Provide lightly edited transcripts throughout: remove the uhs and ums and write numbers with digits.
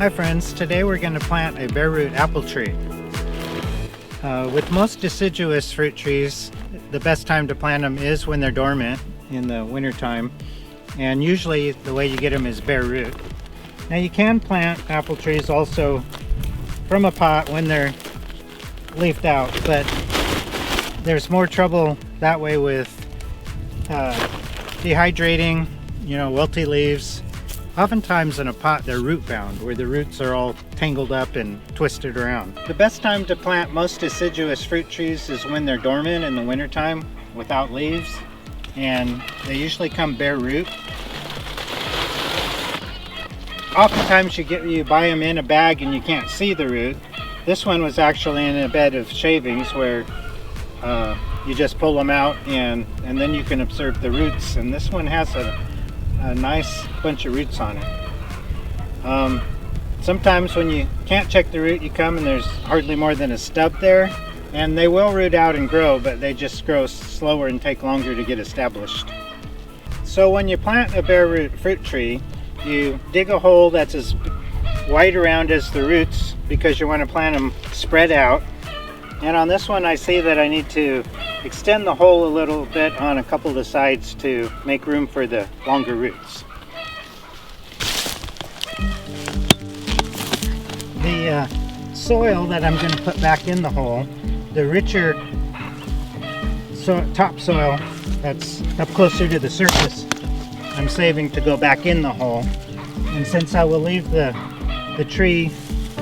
Hi friends, today we're going to plant a bare root apple tree. With most deciduous fruit trees, the best time to plant them is when they're dormant in the winter time, and usually the way you get them is bare root. Now you can plant apple trees also from a pot when they're leafed out, but there's more trouble that way with dehydrating, wilty leaves. Oftentimes in a pot they're root bound, where the roots are all tangled up and twisted around. The best time to plant most deciduous fruit trees is when they're dormant in the wintertime without leaves, and they usually come bare root. Oftentimes you buy them in a bag and you can't see the root. This one was actually in a bed of shavings where you just pull them out and then you can observe the roots, and this one has a nice bunch of roots on it. Sometimes when you can't check the root, you come and there's hardly more than a stub there, and they will root out and grow, but they just grow slower and take longer to get established. So when you plant a bare root fruit tree, you dig a hole that's as wide around as the roots because you want to plant them spread out. And on this one I see that I need to extend the hole a little bit on a couple of the sides to make room for the longer roots. The soil that I'm going to put back in the hole, the richer topsoil that's up closer to the surface, I'm saving to go back in the hole. And since I will leave the tree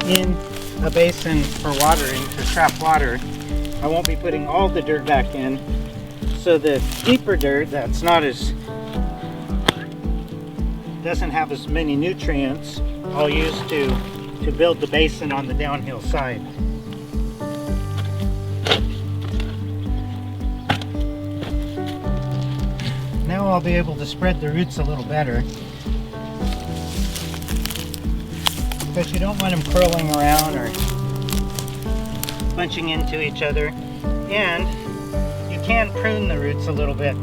in a basin for watering, to trap water, I won't be putting all the dirt back in. So the deeper dirt that's doesn't have as many nutrients, I'll use to build the basin on the downhill side. Now I'll be able to spread the roots a little better, because you don't want them curling around or bunching into each other. And you can prune the roots a little bit,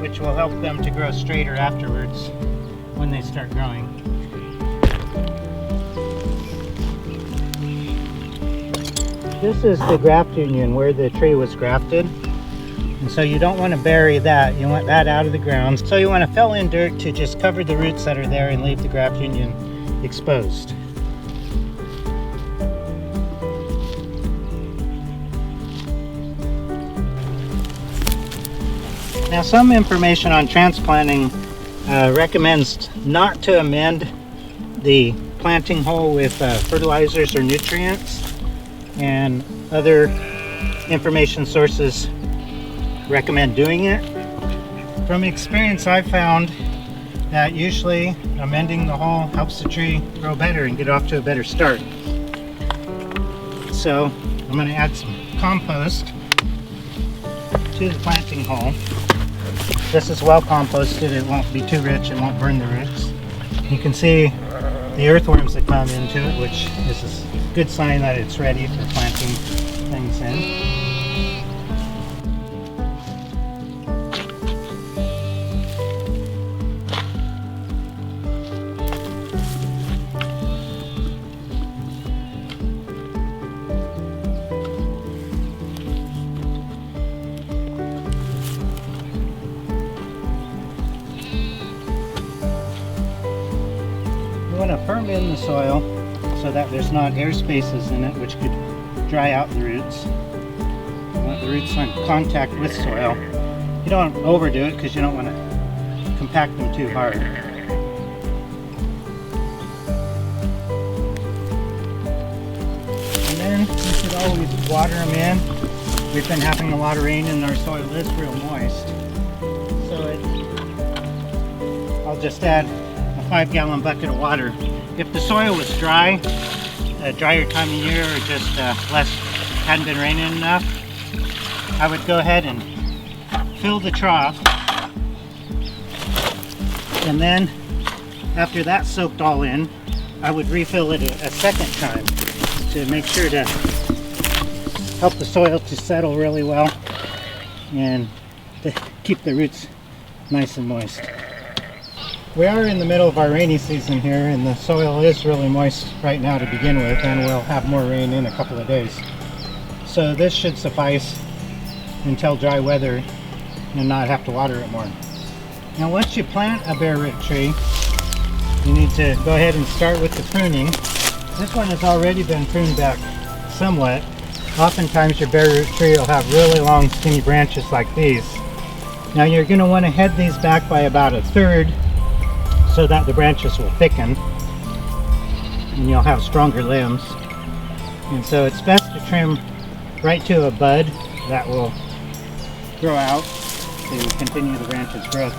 which will help them to grow straighter afterwards when they start growing. This is the graft union where the tree was grafted, and so you don't want to bury that. You want that out of the ground. So you want to fill in dirt to just cover the roots that are there and leave the graft union exposed. Now, some information on transplanting recommends not to amend the planting hole with fertilizers or nutrients, and other information sources recommend doing it. From experience, I've found that usually amending the hole helps the tree grow better and get off to a better start. So I'm going to add some compost to the planting hole. This is well composted. It won't be too rich. It won't burn the roots. You can see the earthworms that come into it, which is a good sign that it's ready for planting things in. You want to firm in the soil so that there's not air spaces in it which could dry out the roots. You want the roots in contact with soil. You don't overdo it because you don't want to compact them too hard. And then you should always water them in. We've been having a lot of rain and our soil is real moist. So I'll just add a 5-gallon bucket of water. If the soil was dry, a drier time of year, or just hadn't been raining enough, I would go ahead and fill the trough, and then after that's soaked all in, I would refill it a second time to make sure to help the soil to settle really well and to keep the roots nice and moist. We are in the middle of our rainy season here, and the soil is really moist right now to begin with, and we'll have more rain in a couple of days. So this should suffice until dry weather and not have to water it more. Now once you plant a bare root tree, you need to go ahead and start with the pruning. This one has already been pruned back somewhat. Oftentimes your bare root tree will have really long skinny branches like these. Now you're going to want to head these back by about 1/3 so that the branches will thicken and you'll have stronger limbs. And so it's best to trim right to a bud that will grow out to continue the branch's growth.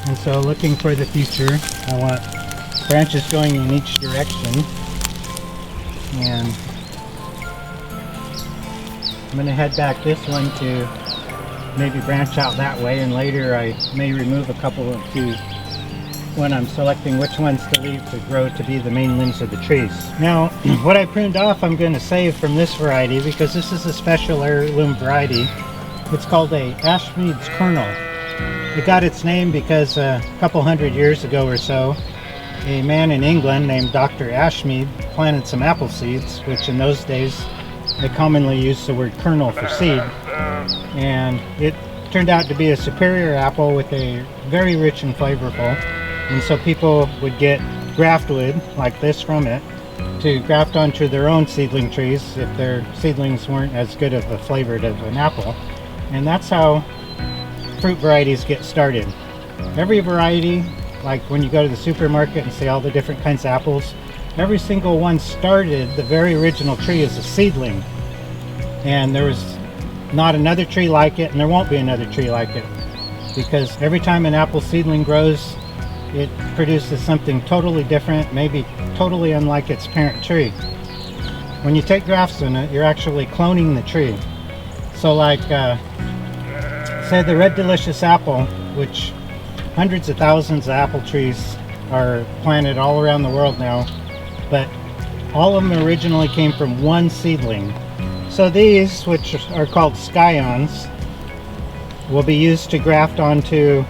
And so looking for the future, I want branches going in each direction, and I'm going to head back this one to maybe branch out that way, and later I may remove a couple to when I'm selecting which ones to leave to grow to be the main limbs of the trees. Now what I pruned off I'm going to save from this variety because this is a special heirloom variety. It's called a Ashmead's kernel. It got its name because a couple hundred years ago or so, a man in England named Dr. Ashmead planted some apple seeds, which in those days they commonly used the word kernel for seed, and it turned out to be a superior apple with a very rich and flavorful, and so people would get graft wood like this from it to graft onto their own seedling trees if their seedlings weren't as good of a flavored of an apple. And that's how fruit varieties get started. Every variety, like when you go to the supermarket and see all the different kinds of apples, every single one started the very original tree as a seedling, and there was not another tree like it, and there won't be another tree like it, because every time an apple seedling grows it produces something totally different, maybe totally unlike its parent tree. When you take grafts in it, you're actually cloning the tree. So like say the Red Delicious apple, which hundreds of thousands of apple trees are planted all around the world now, but all of them originally came from one seedling. So these, which are called scions, will be used to graft onto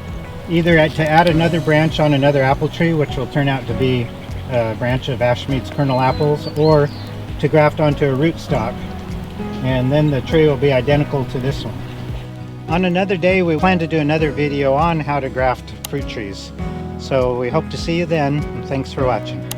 either to add another branch on another apple tree, which will turn out to be a branch of Ashmead's kernel apples, or to graft onto a rootstock, and then the tree will be identical to this one. On another day we plan to do another video on how to graft fruit trees. So we hope to see you then, and thanks for watching.